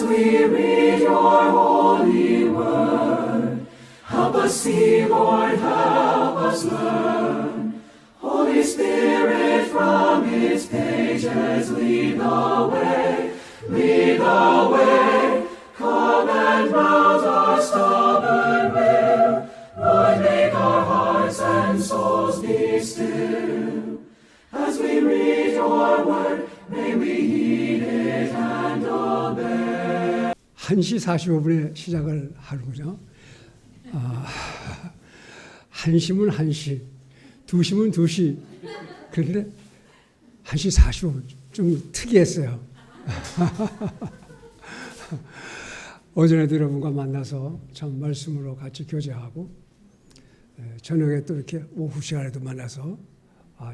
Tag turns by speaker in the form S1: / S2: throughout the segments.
S1: we read your holy word. Help us see, Lord, help us learn. Holy Spirit, from its pages lead the way, lead the way. Come and rouse our stubborn will. Lord, make our hearts and souls be still. As we read your word, may we heed it and obey.
S2: 1시 45분에 시작을 하는군요. 1시면 1시, 2시면 2시. 그런데 1시 45분 좀 특이했어요. 어제도 여러분과 만나서 참 말씀으로 같이 교제하고 저녁에 또 이렇게 오후 시간에도 만나서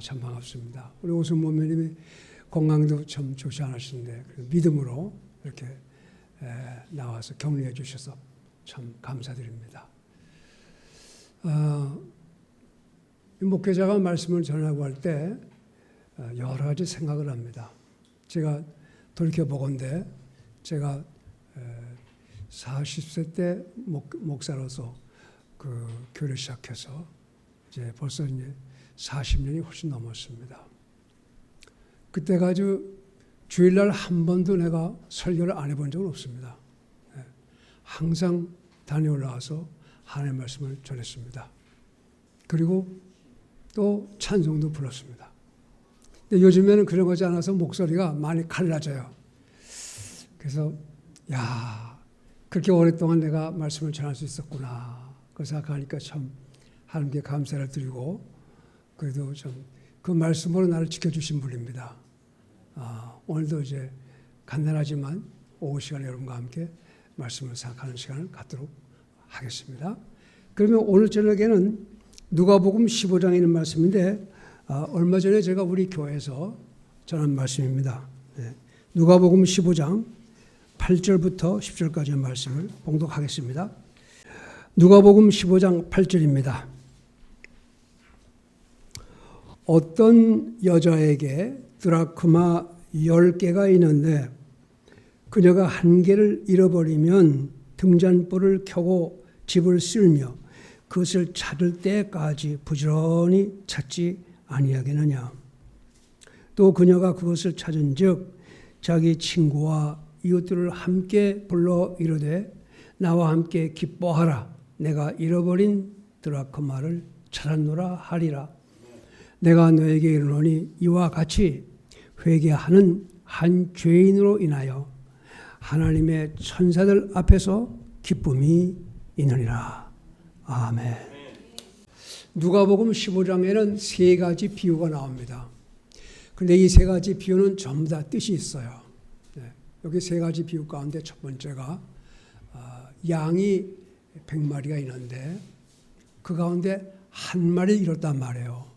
S2: 참 반갑습니다. 우리 오순모 매님이 건강도 참 좋지 않으신데 믿음으로 이렇게 나와서 격려해 주셔서 참 감사드립니다. 목회자가 말씀을 전하고 할 때 여러 가지 생각을 합니다. 제가 돌이켜보건대 제가 40세 때 목사로서 그 교회를 시작해서 이제 벌써 이제 40년이 훨씬 넘었습니다. 그때가 아주 주일날 한 번도 내가 설교를 안 해본 적은 없습니다. 항상 다녀올라와서 하나님의 말씀을 전했습니다. 그리고 또 찬송도 불렀습니다. 근데 요즘에는 그런 거지 않아서 목소리가 많이 갈라져요. 그래서 그렇게 오랫동안 내가 말씀을 전할 수 있었구나. 그 생각하니까 참 하나님께 감사를 드리고 그래도 좀 그 말씀으로 나를 지켜주신 분입니다. 오늘도 이제 간단하지만 오후 시간에 여러분과 함께 말씀을 생각하는 시간을 갖도록 하겠습니다. 그러면 오늘 저녁에는 누가복음 15장에 있는 말씀인데 얼마 전에 제가 우리 교회에서 전한 말씀입니다. 누가복음 15장 8절부터 10절까지의 말씀을 봉독하겠습니다. 누가복음 15장 8절입니다. 어떤 여자에게 드라크마 10개가 있는데 그녀가 한 개를 잃어버리면 등잔불을 켜고 집을 쓸며 그것을 찾을 때까지 부지런히 찾지 아니하겠느냐. 또 그녀가 그것을 찾은 즉 자기 친구와 이웃들을 함께 불러 이르되 나와 함께 기뻐하라. 내가 잃어버린 드라크마를 찾았노라 하리라. 내가 너에게 이르노니 이와 같이 회개하는 한 죄인으로 인하여 하나님의 천사들 앞에서 기쁨이 있느니라. 아멘. 누가복음 15장에는 세 가지 비유가 나옵니다. 그런데 이 세 가지 비유는 전부 다 뜻이 있어요. 여기 세 가지 비유 가운데 첫 번째가 양이 100마리가 있는데 그 가운데 한 마리 잃었단 말이에요.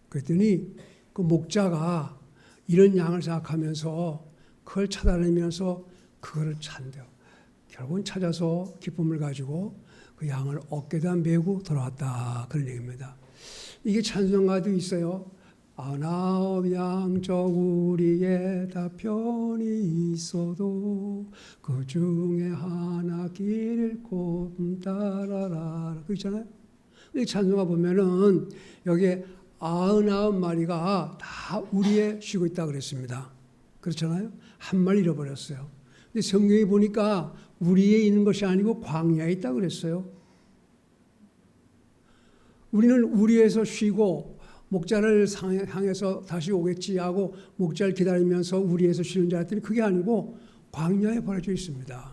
S2: 그랬더니 그 목자가 이런 양을 생각하면서 그걸 찾아내면서 그거를 찾는데요. 결국은 찾아서 기쁨을 가지고 그 양을 어깨에다 메고 돌아왔다. 그런 얘기입니다. 이게 찬송가도 있어요. 99 저 우리의 다 편이 있어도 그 중에 하나 길 잃고 따라라. 그거 있잖아요. 이 찬송가 보면은 여기에 99마리가 다 우리에 쉬고 있다 그랬습니다. 그렇잖아요. 한 마리 잃어버렸어요. 근데 성경에 보니까 우리에 있는 것이 아니고 광야에 있다 그랬어요. 우리는 우리에서 쉬고 목자를 향해서 다시 오겠지 하고 목자를 기다리면서 우리에서 쉬는 줄 알았더니 그게 아니고 광야에 버려져 있습니다.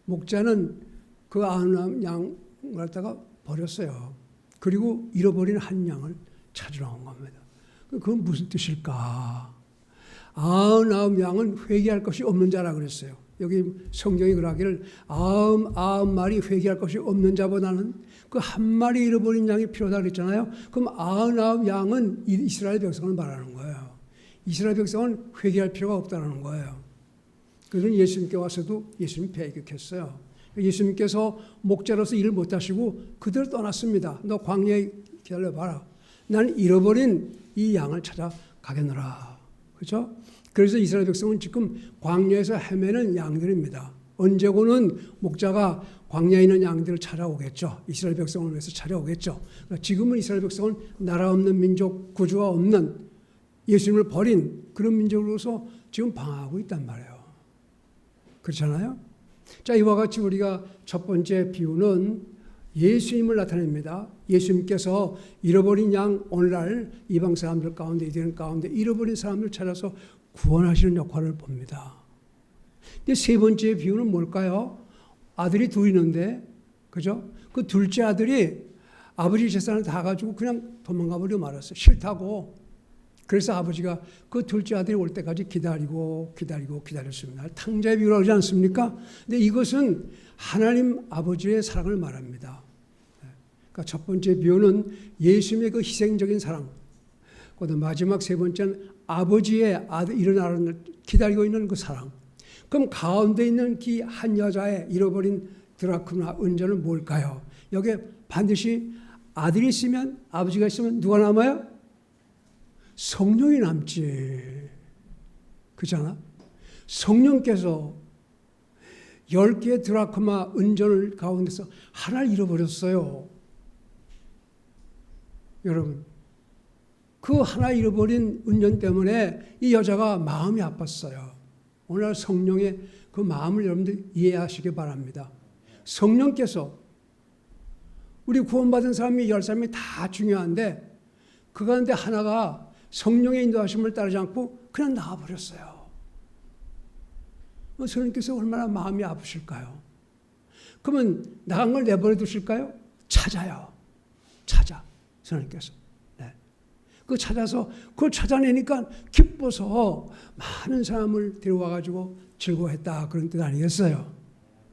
S2: 목자는 그 99 양을 갖다가 버렸어요. 그리고 잃어버린 한 양을 찾으러 온 겁니다. 그건 무슨 뜻일까? 99 양은 회개할 것이 없는 자라 그랬어요. 여기 성경이 그러기를 99마리 회개할 것이 없는 자보다는 그 한 마리 잃어버린 양이 필요하다 그랬잖아요. 그럼 99 양은 이스라엘 백성을 말하는 거예요. 이스라엘 백성은 회개할 필요가 없다는 거예요. 그래서 예수님께 와서도 예수님 배격했어요. 예수님께서 목자로서 일을 못하시고 그대로 떠났습니다. 너 광야에 기다려봐라. 나는 잃어버린 이 양을 찾아가겠노라. 그렇죠? 그래서 이스라엘 백성은 지금 광야에서 헤매는 양들입니다. 언제고는 목자가 광야에 있는 양들을 찾아오겠죠. 이스라엘 백성을 위해서 찾아오겠죠. 그러니까 지금은 이스라엘 백성은 나라 없는 민족, 구주가 없는 예수님을 버린 그런 민족으로서 지금 방황하고 있단 말이에요. 그렇잖아요? 자, 이와 같이 우리가 첫 번째 비유는 예수님을 나타냅니다. 예수님께서 잃어버린 양, 오늘날 이방 사람들 가운데, 이들 가운데 잃어버린 사람들 찾아서 구원하시는 역할을 봅니다. 근데 세 번째 비유는 뭘까요? 아들이 둘 있는데, 그죠? 그 둘째 아들이 아버지 재산을 다 가지고 그냥 도망가 버려 말았어요. 싫다고. 그래서 아버지가 그 둘째 아들이 올 때까지 기다렸습니다. 탕자의 비유라고 하지 않습니까? 근데 이것은 하나님 아버지의 사랑을 말합니다. 그러니까 첫 번째 비유는 예수님의 그 희생적인 사랑. 그다음 마지막 세 번째는 아버지의 일어나는 기다리고 있는 그 사랑. 그럼 가운데 있는 그 한 여자의 잃어버린 드라크나 은전은 뭘까요? 여기에 반드시 아들이 있으면, 아버지가 있으면 누가 남아요? 성령이 남지. 그렇잖아? 성령께서 10개의 드라크마 은전을 가운데서 하나를 잃어버렸어요. 여러분, 그 하나 잃어버린 은전 때문에 이 여자가 마음이 아팠어요. 오늘 성령의 그 마음을 여러분들 이해하시기 바랍니다. 성령께서 우리 구원받은 사람이 10사람이 다 중요한데 그 가운데 하나가 성령의 인도하심을 따르지 않고 그냥 나와버렸어요. 성령께서 얼마나 마음이 아프실까요? 그러면 나간 걸 내버려 두실까요? 찾아요. 찾아. 성령께서. 네. 그 찾아서 그걸 찾아내니까 기뻐서 많은 사람을 데려와가지고 즐거워했다. 그런 뜻 아니겠어요?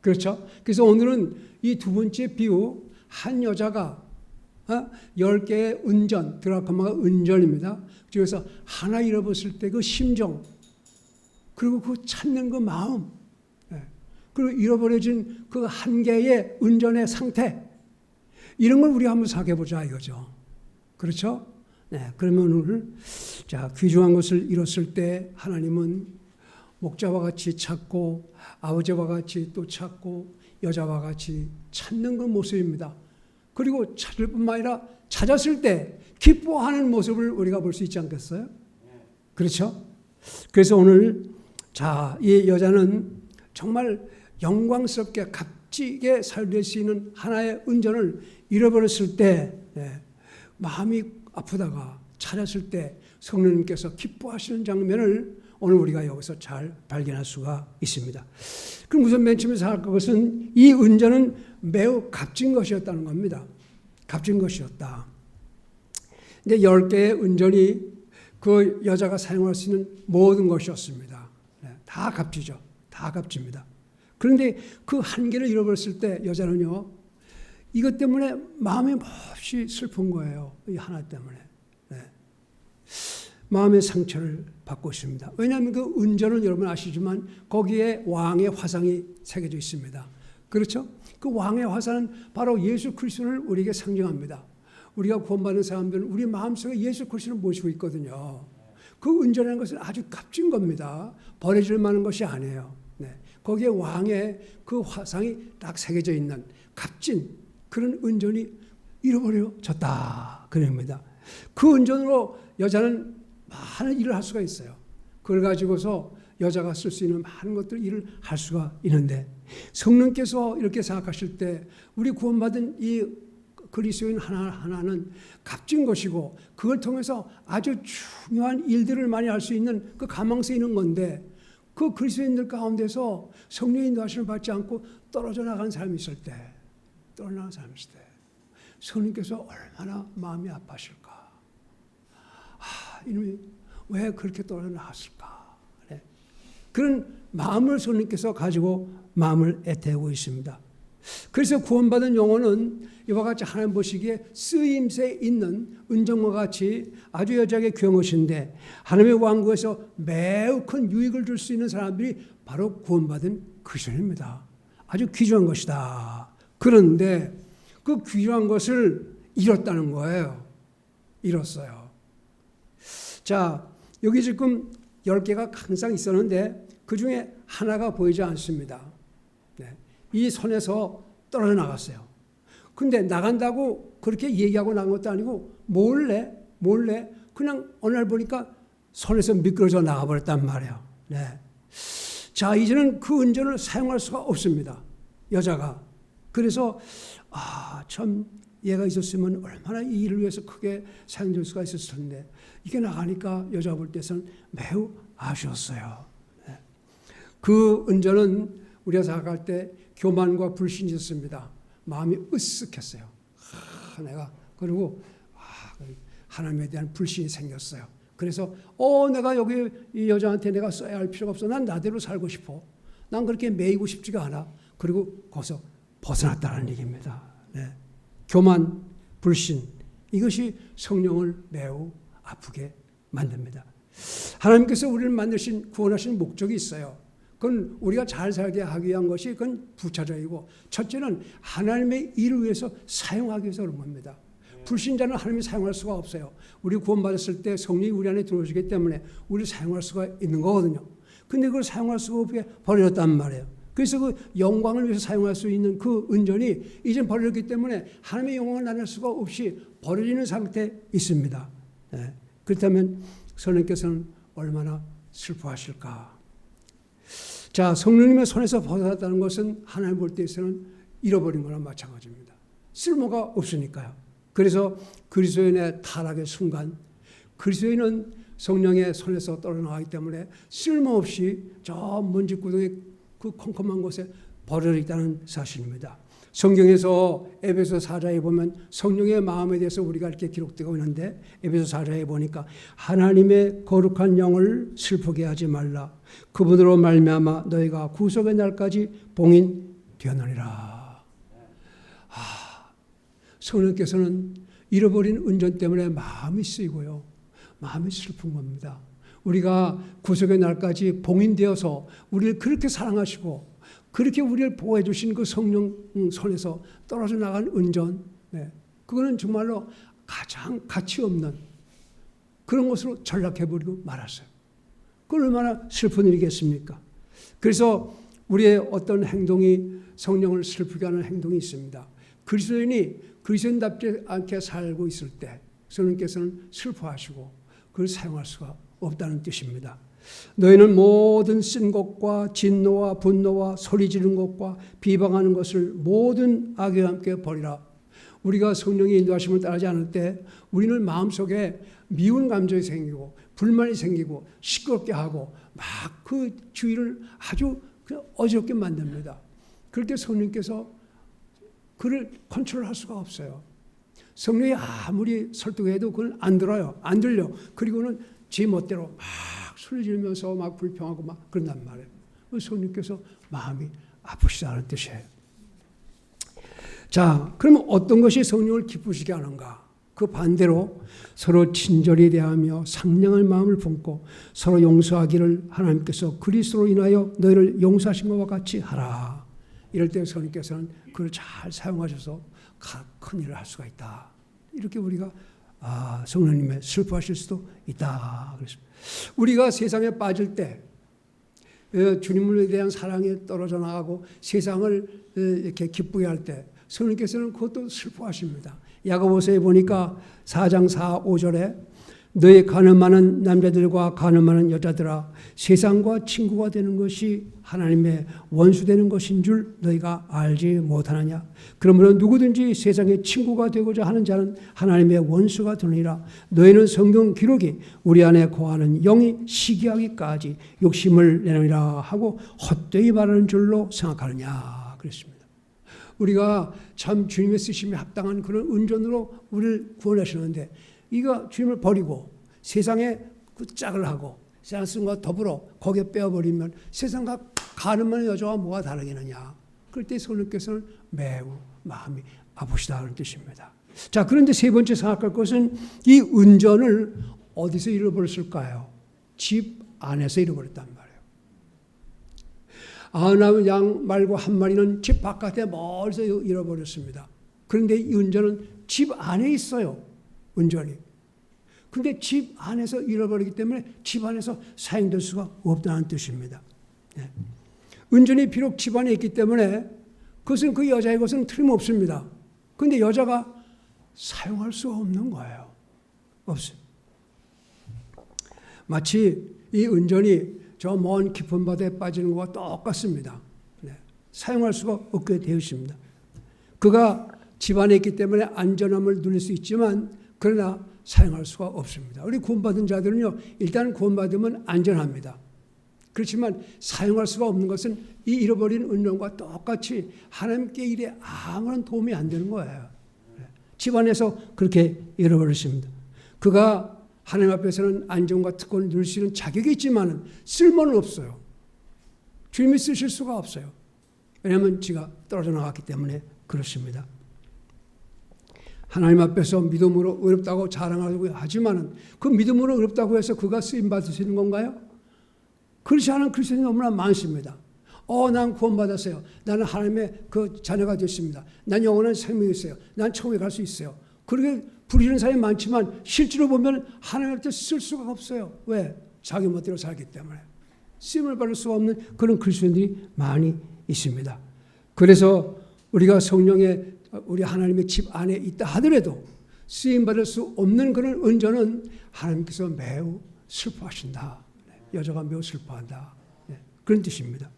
S2: 그렇죠? 그래서 오늘은 이 두 번째 비유, 한 여자가 10개의 은전, 드라크마가 은전입니다. 그래서 하나 잃어버렸을 때 그 심정, 그리고 그 찾는 그 마음, 그리고 잃어버려진 그 한 개의 은전의 상태, 이런 걸 우리가 한번 생각해보자 이거죠. 그렇죠? 네, 그러면 오늘 자, 귀중한 것을 잃었을 때 하나님은 목자와 같이 찾고 아버지와 같이 또 찾고 여자와 같이 찾는 그 모습입니다. 그리고 찾을 뿐만 아니라 찾았을 때 기뻐하는 모습을 우리가 볼 수 있지 않겠어요? 그렇죠? 그래서 오늘 자, 이 여자는 정말 영광스럽게 값지게 살릴 수 있는 하나의 은전을 잃어버렸을 때 마음이 아프다가 찾았을 때 성령님께서 기뻐하시는 장면을 오늘 우리가 여기서 잘 발견할 수가 있습니다. 그럼 우선 맨 처음에 생각할 것은 이 은전은 매우 값진 것이었다는 겁니다. 값진 것이었다. 근데 10개의 은전이 그 여자가 사용할 수 있는 모든 것이었습니다. 다 값지죠. 다 값집니다. 그런데 그 한 개를 잃어버렸을 때 여자는요, 이것 때문에 마음이 몹시 슬픈 거예요. 이 하나 때문에. 마음의 상처를 받고 있습니다. 왜냐하면 그 은전은 여러분 아시지만 거기에 왕의 화상이 새겨져 있습니다. 그렇죠? 그 왕의 화상은 바로 예수 그리스도를 우리에게 상징합니다. 우리가 구원받는 사람들은 우리 마음속에 예수 그리스도를 모시고 있거든요. 그 은전이라는 것은 아주 값진 겁니다. 버려질 만한 것이 아니에요. 거기에 왕의 그 화상이 딱 새겨져 있는 값진 그런 은전이 잃어버려졌다. 그럽니다. 그 은전으로 여자는 많은 일을 할 수가 있어요. 그걸 가지고서 여자가 쓸 수 있는 많은 것들 일을 할 수가 있는데 성령께서 이렇게 생각하실 때 우리 구원받은 이 그리스도인 하나하나는 값진 것이고 그걸 통해서 아주 중요한 일들을 많이 할 수 있는 그 가망성이 있는 건데 그 그리스도인들 가운데서 성령의 인도하심을 받지 않고 떨어져 나간 사람이 있을 때 성령께서 얼마나 마음이 아파하실까. 이놈이 왜 그렇게 떨어져 나갔을까. 그런 마음을 성령께서 가지고 마음을 애태우고 있습니다. 그래서 구원받은 영혼은 이와 같이 하나님 보시기에 쓰임새 있는 은정과 같이 아주 여자에게 귀한 것인데 하나님의 왕국에서 매우 큰 유익을 줄 수 있는 사람들이 바로 구원받은 그리스도인입니다. 아주 귀중한 것이다. 그런데 그 귀중한 것을 잃었다는 거예요. 잃었어요. 자, 여기 지금 10개가 항상 있었는데 그 중에 하나가 보이지 않습니다. 네. 이 손에서 떨어져 나갔어요. 근데 나간다고 그렇게 얘기하고 나간 것도 아니고 몰래 그냥 어느 날 보니까 손에서 미끄러져 나가버렸단 말이에요. 네. 자, 이제는 그 은전을 사용할 수가 없습니다. 여자가. 그래서 참 얘가 있었으면 얼마나 이 일을 위해서 크게 사용될 수가 있었을 텐데 이게 나가니까 여자 볼 때는 매우 아쉬웠어요. 네. 그 은전은 우리가 생각할 때 교만과 불신이 있었습니다. 마음이 으쓱했어요. 내가 그리고 하나님에 대한 불신이 생겼어요. 그래서 내가 여기 이 여자한테 내가 써야 할 필요가 없어. 난 나대로 살고 싶어. 난 그렇게 매이고 싶지가 않아. 그리고 거기서 벗어났다는 얘기입니다. 네. 교만, 불신 이것이 성령을 매우 아프게 만듭니다. 하나님께서 우리를 만드신 구원하신 목적이 있어요. 그건 우리가 잘 살게 하기 위한 것이 그건 부차적이고 첫째는 하나님의 일을 위해서 사용하기 위해서 그런 겁니다. 불신자는 하나님이 사용할 수가 없어요. 우리 구원받았을 때 성령이 우리 안에 들어오시기 때문에 우리를 사용할 수가 있는 거거든요. 근데 그걸 사용할 수가 없게 버려졌단 말이에요. 그래서 그 영광을 위해서 사용할 수 있는 그 은전이 이젠 버려졌기 때문에 하나님의 영광을 나눌 수가 없이 버려지는 상태에 있습니다. 네. 그렇다면 성령께서는 얼마나 슬퍼하실까. 자, 성령님의 손에서 벗어났다는 것은 하나님 볼 때에서는 잃어버린 거나 마찬가지입니다. 쓸모가 없으니까요. 그래서 그리스도인의 타락의 순간 그리스도인은 성령의 손에서 떨어나가기 때문에 쓸모없이 저 먼지구덩이 그 컴컴한 곳에 버려져 있다는 사실입니다. 성경에서 에베소 4장에 보면 성령의 마음에 대해서 우리가 이렇게 기록되고 있는데 에베소 4장에 보니까 하나님의 거룩한 영을 슬프게 하지 말라. 그분으로 말미암아 너희가 구속의 날까지 봉인 되었느니라. 성령께서는 잃어버린 은전 때문에 마음이 쓰이고요. 마음이 슬픈 겁니다. 우리가 구속의 날까지 봉인되어서 우리를 그렇게 사랑하시고 그렇게 우리를 보호해 주신 그 성령 손에서 떨어져 나간 은전, 네. 그거는 정말로 가장 가치 없는 그런 것으로 전락해버리고 말았어요. 그건 얼마나 슬픈 일이겠습니까? 그래서 우리의 어떤 행동이 성령을 슬프게 하는 행동이 있습니다. 그리스도인이 그리스도인답지 않게 살고 있을 때 성령께서는 슬퍼하시고 그걸 사용할 수가 없다는 뜻입니다. 너희는 모든 쓴 것과 진노와 분노와 소리 지르는 것과 비방하는 것을 모든 악과 함께 버리라. 우리가 성령의 인도하심을 따르지 않을 때 우리는 마음속에 미운 감정이 생기고 불만이 생기고 시끄럽게 하고 막 그 주의를 아주 어지럽게 만듭니다. 그럴 때 성령께서 그를 컨트롤할 수가 없어요. 성령이 아무리 설득해도 그건 안 들어요. 안 들려. 그리고는 제 멋대로 막 소리 지르면서 막 불평하고 막 그런단 말이에요. 성령께서 마음이 아프시다는 뜻이에요. 자, 그러면 어떤 것이 성령을 기쁘시게 하는가? 그 반대로 서로 친절히 대하며 상냥한 마음을 품고 서로 용서하기를 하나님께서 그리스도로 인하여 너희를 용서하신 것과 같이 하라. 이럴 때 성령께서는 그걸 잘 사용하셔서 큰 일을 할 수가 있다. 이렇게 우리가 성령님의 슬퍼하실 수도 있다. 그렇습니다. 우리가 세상에 빠질 때 주님에 대한 사랑에 떨어져 나가고 세상을 이렇게 기쁘게 할 때 성령께서는 그것도 슬퍼하십니다. 야고보서에 보니까 4장 4, 5절에 너희 가늠하는 남자들과 가늠하는 여자들아 세상과 친구가 되는 것이 하나님의 원수되는 것인 줄 너희가 알지 못하느냐. 그러므로 누구든지 세상의 친구가 되고자 하는 자는 하나님의 원수가 되느니라. 너희는 성경 기록이 우리 안에 거하는 영이 시기하기까지 욕심을 내느니라 하고 헛되이 말하는 줄로 생각하느냐. 그랬습니다. 우리가 참 주님의 쓰심에 합당한 그런 은전으로 우리를 구원하시는데 이거 주님을 버리고 세상에 그 짝을 하고 세상 쓴 것 더불어 거기에 빼어버리면 세상과 가늠하는 여자와 뭐가 다르겠느냐. 그럴 때 성령께서는 매우 마음이 아프시다는 뜻입니다. 자, 그런데 세 번째 생각할 것은 이 은전을 어디서 잃어버렸을까요? 집 안에서 잃어버렸단 말이에요. 99양 말고 한 마리는 집 바깥에 멀리서 잃어버렸습니다. 그런데 이 은전은 집 안에 있어요. 은전이. 근데 집 안에서 잃어버리기 때문에 집 안에서 사용될 수가 없다는 뜻입니다. 네. 은전이 비록 집 안에 있기 때문에 그것은 그 여자의 것은 틀림없습니다. 근데 여자가 사용할 수 없는 거예요. 없어요. 마치 이 은전이 저 먼 깊은 바다에 빠지는 것과 똑같습니다. 네. 사용할 수가 없게 되어 있습니다. 그가 집 안에 있기 때문에 안전함을 누릴 수 있지만 그러나 사용할 수가 없습니다. 우리 구원받은 자들은요, 일단 구원받으면 안전합니다. 그렇지만 사용할 수가 없는 것은 이 잃어버린 은전과 똑같이 하나님께 일에 아무런 도움이 안 되는 거예요. 집안에서 그렇게 잃어버렸습니다. 그가 하나님 앞에서는 안전과 특권을 누릴 수 있는 자격이 있지만 쓸모는 없어요. 주님이 쓰실 수가 없어요. 왜냐하면 지가 떨어져 나갔기 때문에 그렇습니다. 하나님 앞에서 믿음으로 의롭다고 자랑하려고 하지만 그 믿음으로 의롭다고 해서 그가 쓰임받을 수 있는 건가요? 그렇지 않은 그리스도인이 너무나 많습니다. 난 구원받았어요. 나는 하나님의 그 자녀가 됐습니다. 난 영원한 생명이 있어요. 난 천국에 갈 수 있어요. 그렇게 부르시는 사람이 많지만 실제로 보면 하나님한테 쓸 수가 없어요. 왜? 자기 멋대로 살기 때문에. 쓰임을 받을 수가 없는 그런 그리스도인들이 많이 있습니다. 그래서 우리가 성령의 우리 하나님의 집 안에 있다 하더라도 쓰임받을 수 없는 그런 은전은 하나님께서 매우 슬퍼하신다. 여자가 매우 슬퍼한다. 그런 뜻입니다.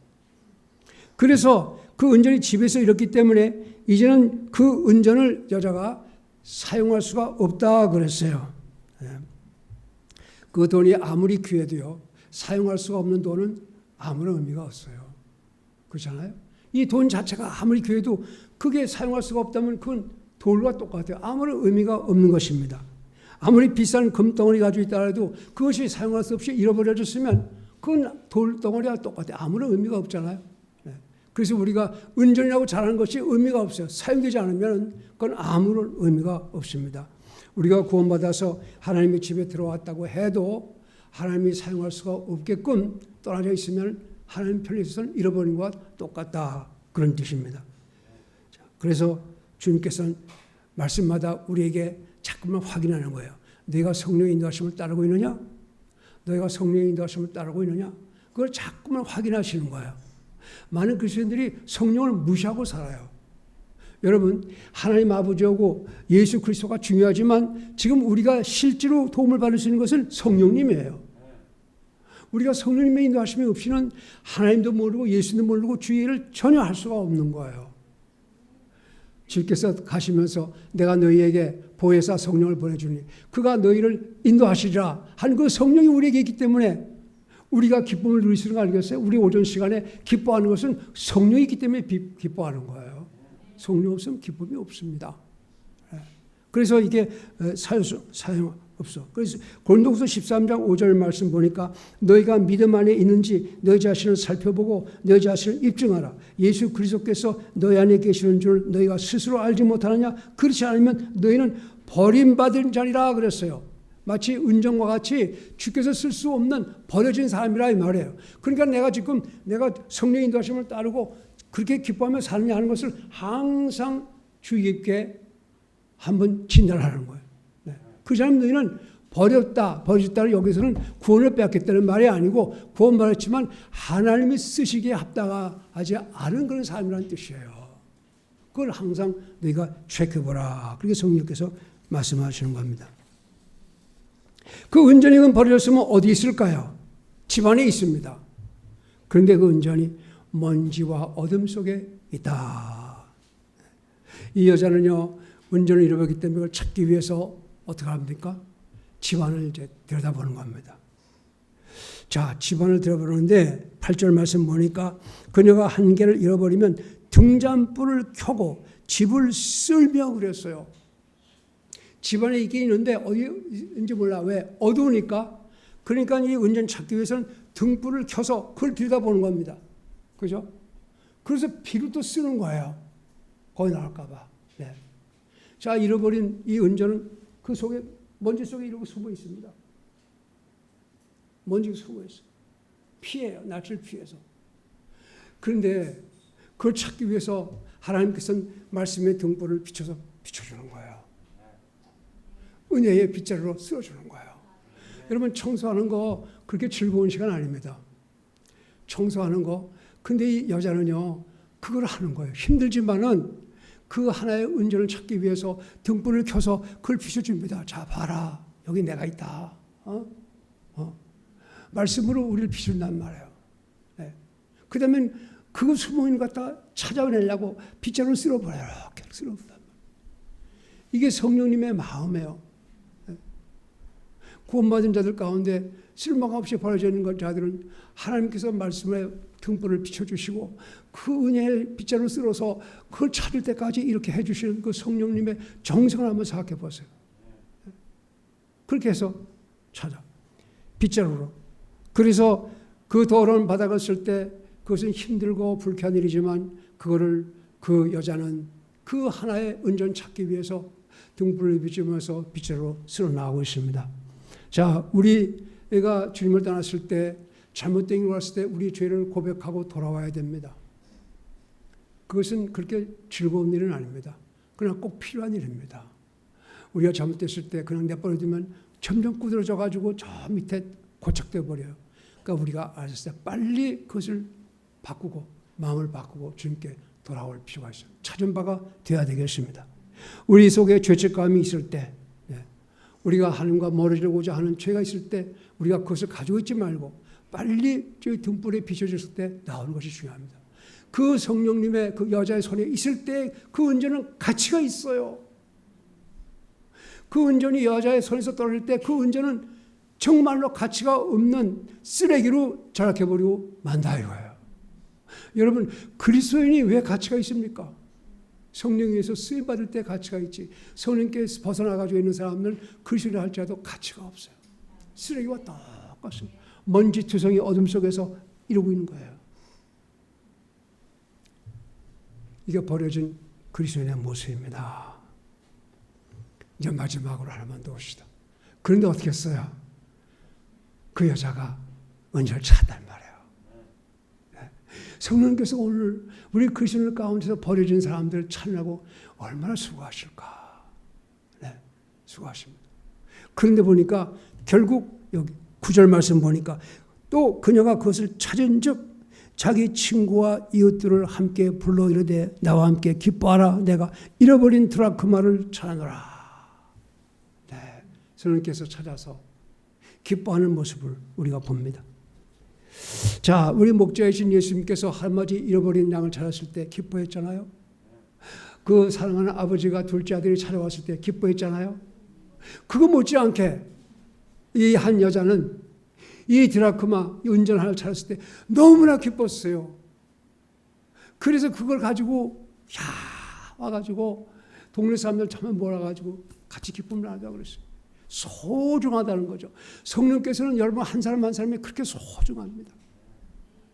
S2: 그래서 그 은전이 집에서 잃었기 때문에 이제는 그 은전을 여자가 사용할 수가 없다 그랬어요. 그 돈이 아무리 귀해도요, 사용할 수가 없는 돈은 아무런 의미가 없어요. 그렇잖아요? 이 돈 자체가 아무리 귀해도 그게 사용할 수가 없다면 그건 돌과 똑같아요. 아무런 의미가 없는 것입니다. 아무리 비싼 금덩어리 가지고 있다 해도 그것이 사용할 수 없이 잃어버려졌으면 그건 돌덩어리와 똑같아요. 아무런 의미가 없잖아요. 그래서 우리가 은전이라고 잘하는 것이 의미가 없어요. 사용되지 않으면 그건 아무런 의미가 없습니다. 우리가 구원받아서 하나님의 집에 들어왔다고 해도 하나님이 사용할 수가 없게끔 떠나져 있으면 하나님 편에 있어서는 잃어버린 것과 똑같다. 그런 뜻입니다. 그래서 주님께서는 말씀마다 우리에게 자꾸만 확인하는 거예요. 너희가 성령의 인도하심을 따르고 있느냐? 너희가 성령의 인도하심을 따르고 있느냐? 그걸 자꾸만 확인하시는 거예요. 많은 그리스도인들이 성령을 무시하고 살아요. 여러분, 하나님 아버지하고 예수 그리스도가 중요하지만 지금 우리가 실제로 도움을 받을 수 있는 것은 성령님이에요. 우리가 성령님의 인도하심이 없이는 하나님도 모르고 예수도 모르고 주의 일을 전혀 할 수가 없는 거예요. 주께서 가시면서 내가 너희에게 보혜사 성령을 보내주니 그가 너희를 인도하시리라 한 그 성령이 우리에게 있기 때문에 우리가 기쁨을 누릴 수 있는 거 알겠어요? 우리 오전 시간에 기뻐하는 것은 성령이 있기 때문에 기뻐하는 거예요. 성령 없으면 기쁨이 없습니다. 그래서 이게 사용 없어. 그래서 고린도후서 13장 5절 말씀 보니까 너희가 믿음 안에 있는지 너희 자신을 살펴보고 너희 자신을 입증하라. 예수 그리스도께서 너희 안에 계시는 줄 너희가 스스로 알지 못하느냐? 그렇지 않으면 너희는 버림받은 자리라 그랬어요. 마치 은전과 같이 주께서 쓸 수 없는 버려진 사람이라 이 말이에요. 그러니까 내가 성령의 인도하심을 따르고 그렇게 기뻐하며 사느냐 하는 것을 항상 주의 깊게 한번 진단하는 거예요. 그 사람 너희는 버렸다를 여기서는 구원을 빼앗겠다는 말이 아니고 구원받았지만 하나님이 쓰시기에 합당하지 않은 그런 삶이라는 뜻이에요. 그걸 항상 너희가 체크해보라. 그렇게 성령께서 말씀하시는 겁니다. 그 은전이 버려졌으면 어디 있을까요? 집안에 있습니다. 그런데 그 은전이 먼지와 어둠 속에 있다. 이 여자는요, 은전을 잃어버렸기 때문에 그걸 찾기 위해서 어떻게 합니까? 집안을 이제 들여다보는 겁니다. 자, 집안을 들여다보는데 8절 말씀 보니까 그녀가 한 개를 잃어버리면 등잔불을 켜고 집을 쓸며 그랬어요. 집안에 있긴 있는데 어디인지 몰라. 왜? 어두우니까. 그러니까 이 은전 찾기 위해서는 등불을 켜서 그걸 들여다보는 겁니다. 그죠? 그래서 비를 또 쓰는 거예요. 거기 나갈까 봐. 네. 자, 잃어버린 이 은전은 그 속에 먼지 속에 이러고 숨어 있습니다. 먼지가 숨어 있어요. 피해요. 낯을 피해서. 그런데 그걸 찾기 위해서 하나님께서는 말씀의 등불을 비춰주는 거예요. 은혜의 빗자루로 쓸어주는 거예요. 여러분 청소하는 거 그렇게 즐거운 시간 아닙니다. 청소하는 거. 근데 이 여자는요, 그걸 하는 거예요. 힘들지만은 그 하나의 은전을 찾기 위해서 등불을 켜서 그걸 비춰줍니다. 자, 봐라. 여기 내가 있다. 말씀으로 우리를 비춘단 말이에요. 네. 그 다음에 그 수모인 갖다 찾아내려고 빗자루 쓸어버려요. 이렇게 쓸어버린단 말이에요. 이게 성령님의 마음이에요. 네. 구원받은 자들 가운데 쓸모가 없이 버려져 있는 자들은 하나님께서 말씀에 등불을 비춰주시고 그 은혜의 빗자루 쓸어서 그걸 찾을 때까지 이렇게 해주시는 그 성령님의 정성을 한번 생각해 보세요. 그렇게 해서 찾아. 빗자루로. 그래서 그 더러운 바닥을 쓸 때 그것은 힘들고 불쾌한 일이지만 그거를 그 여자는 그 하나의 은전 찾기 위해서 등불을 비추면서 빗자루로 쓸어 나가고 있습니다. 자, 우리가 주님을 떠났을 때 잘못된 일을 했을 때 우리 죄를 고백하고 돌아와야 됩니다. 그것은 그렇게 즐거운 일은 아닙니다. 그러나 꼭 필요한 일입니다. 우리가 잘못됐을 때 그냥 내버려두면 점점 꾸드러져 가지고 저 밑에 고착돼 버려요. 그러니까 우리가 알았을 때 빨리 그것을 바꾸고 마음을 바꾸고 주님께 돌아올 필요가 있어요. 찾은 바가 되어야 되겠습니다. 우리 속에 죄책감이 있을 때, 우리가 하나님과 멀어지고자 하는 죄가 있을 때 우리가 그것을 가지고 있지 말고 빨리 저희 등불에 비춰졌을 때 나오는 것이 중요합니다. 그 성령님의 그 여자의 손에 있을 때 그 은전은 가치가 있어요. 그 은전이 여자의 손에서 떨어질 때 그 은전은 정말로 가치가 없는 쓰레기로 전락해버리고 만다 이거예요. 여러분, 그리스도인이 왜 가치가 있습니까? 성령에 의해서 쓰임받을 때 가치가 있지. 성령께서 벗어나가지고 있는 사람들은 그리스도인을 할지라도 가치가 없어요. 쓰레기와 똑같습니다. 먼지투성이 어둠 속에서 이러고 있는 거예요. 이게 버려진 그리스도인의 모습입니다. 이제 마지막으로 하나만 더 봅시다. 그런데 어떻게 했어요? 그 여자가 은혜를 찾았단 말이에요. 성령께서 오늘 우리 그리스도인 가운데서 버려진 사람들을 찾으려고 얼마나 수고하실까. 네, 수고하십니다. 그런데 보니까 결국 여기 9절 말씀 보니까 또 그녀가 그것을 찾은 즉 자기 친구와 이웃들을 함께 불러 이르되 나와 함께 기뻐하라 내가 잃어버린 드라크마를 찾아노라. 네, 성령께서 찾아서 기뻐하는 모습을 우리가 봅니다. 자, 우리 목자이신 예수님께서 할아버지 잃어버린 양을 찾았을 때 기뻐했잖아요. 그 사랑하는 아버지가 둘째 아들이 찾아왔을 때 기뻐했잖아요. 그거 못지않게 이 한 여자는 이 드라크마 은전 하나를 찾았을 때 너무나 기뻤어요. 그래서 그걸 가지고 와가지고 동네 사람들 참아 몰아가지고 같이 기쁨을 하자고 그랬어요. 소중하다는 거죠. 성령께서는 여러분 한 사람 한 사람이 그렇게 소중합니다.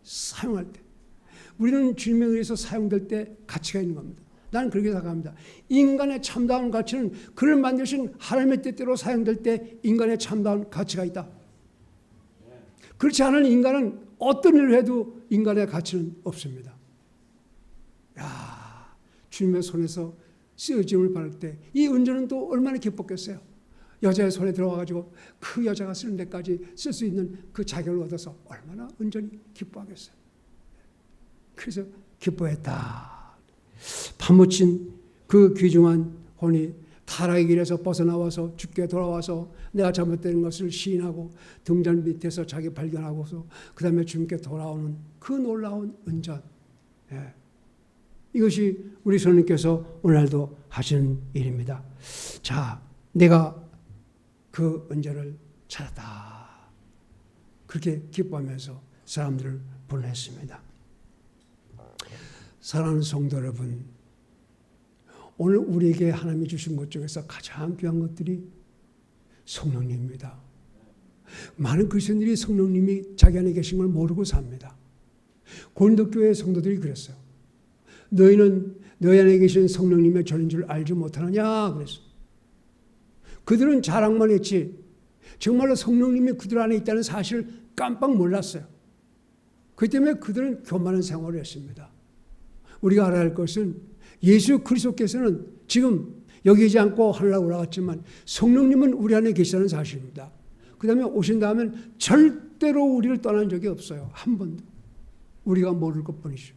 S2: 사용할 때. 우리는 주님에 의해서 사용될 때 가치가 있는 겁니다. 나는 그렇게 생각합니다. 인간의 참다운 가치는 그를 만드신 하나님의 뜻대로 사용될 때 인간의 참다운 가치가 있다. 그렇지 않은 인간은 어떤 일을 해도 인간의 가치는 없습니다. 야, 주님의 손에서 쓰여짐을 받을 때 이 은전은 또 얼마나 기뻤겠어요. 여자의 손에 들어가가지고 그 여자가 쓰는 데까지 쓸 수 있는 그 자격을 얻어서 얼마나 은전히 기뻐하겠어요. 그래서 기뻐했다. 파묻힌 그 귀중한 혼이 타락의 길에서 벗어나와서 주께 돌아와서 내가 잘못된 것을 시인하고 등잔 밑에서 자기 발견하고서 그 다음에 주님께 돌아오는 그 놀라운 은전. 예. 이것이 우리 성령께서 오늘도 하시는 일입니다. 자, 내가 그 은전을 찾았다. 그렇게 기뻐하면서 사람들을 보냈습니다. 사랑하는 성도 여러분, 오늘 우리에게 하나님이 주신 것 중에서 가장 귀한 것들이 성령님입니다. 많은 그리스도인들이 성령님이 자기 안에 계신 걸 모르고 삽니다. 고린도 교회 성도들이 그랬어요. 너희는 너희 안에 계신 성령님의 전인 줄 알지 못하느냐 그랬어요. 그들은 자랑만 했지 정말로 성령님이 그들 안에 있다는 사실을 깜빡 몰랐어요. 그렇기 때문에 그들은 교만한 생활을 했습니다. 우리가 알아야 할 것은 예수 그리스도께서는 지금 여기 있지 않고 하늘나라로 올라갔지만 성령님은 우리 안에 계시다는 사실입니다. 그 다음에 오신 다음엔 절대로 우리를 떠난 적이 없어요. 한 번도. 우리가 모를 것뿐이죠.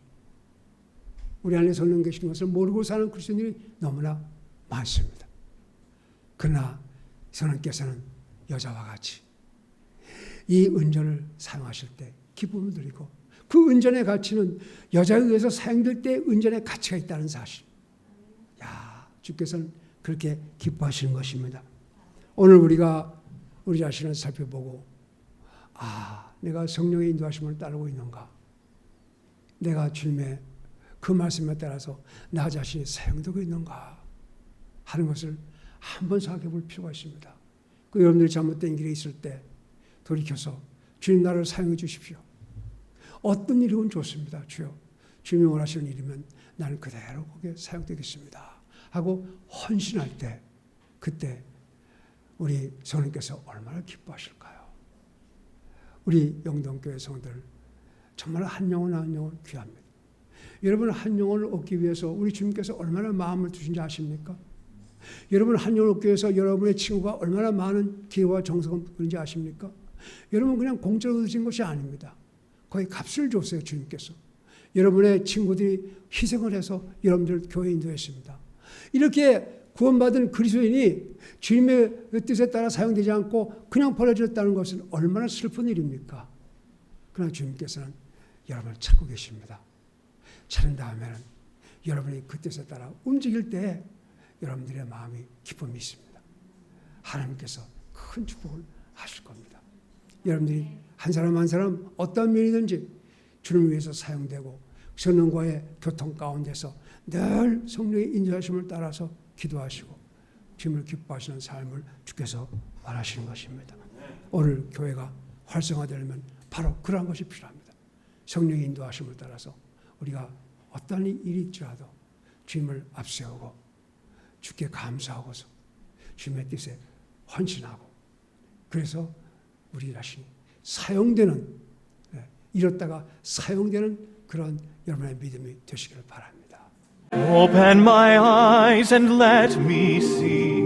S2: 우리 안에 성령 계신 것을 모르고 사는 그리스도인들이 너무나 많습니다. 그러나 성령께서는 여자와 같이 이 은전을 사용하실 때 기쁨을 드리고 그 은전의 가치는 여자에 의해서 사용될 때 은전의 가치가 있다는 사실. 야, 주께서는 그렇게 기뻐하시는 것입니다. 오늘 우리가 우리 자신을 살펴보고 내가 성령의 인도하심을 따르고 있는가? 내가 주님의 그 말씀에 따라서 나 자신이 사용되고 있는가 하는 것을 한번 생각해 볼 필요가 있습니다. 그 여러분들이 잘못된 길에 있을 때 돌이켜서 주님 나를 사용해 주십시오. 어떤 일이건 좋습니다. 주여, 주님이 원하시는 일이면 나는 그대로 거기에 사용되겠습니다 하고 헌신할 때 그때 우리 성령께서 얼마나 기뻐하실까요? 우리 영동교회 성들 정말 한 영혼 한 영혼 귀합니다. 여러분 한 영혼을 얻기 위해서 우리 주님께서 얼마나 마음을 두신지 아십니까? 여러분 한 영혼을 얻기 위해서 여러분의 친구가 얼마나 많은 기회와 정성을 드는지 아십니까? 여러분 그냥 공짜로 얻으신 것이 아닙니다. 거의 값을 줬어요. 주님께서. 여러분의 친구들이 희생을 해서 여러분들 교회에 인도했습니다. 이렇게 구원받은 그리스도인이 주님의 뜻에 따라 사용되지 않고 그냥 버려졌다는 것은 얼마나 슬픈 일입니까? 그러나 주님께서는 여러분을 찾고 계십니다. 찾은 다음에는 여러분이 그 뜻에 따라 움직일 때 여러분들의 마음이 기쁨이 있습니다. 하나님께서 큰 축복을 하실 겁니다. 여러분들이 한 사람 한 사람 어떤 면이든지 주님을 위해서 사용되고 성령과의 교통 가운데서 늘 성령의 인도하심을 따라서 기도하시고 주님을 기뻐하시는 삶을 주께서 원하시는 것입니다. 오늘 교회가 활성화되려면 바로 그러한 것이 필요합니다. 성령의 인도하심을 따라서 우리가 어떤 일이 있더라도 주님을 앞세우고 주께 감사하고서 주님의 뜻에 헌신하고 그래서 우리 자신이 사용되는 이렇다가 사용되는 그런 여러분의 믿음이 되시기를 바랍니다.
S3: Open my eyes and let me see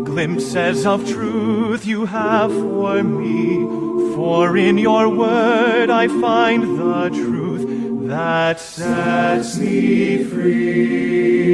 S3: glimpses of truth you have for me. For in your word I find the truth that sets me free.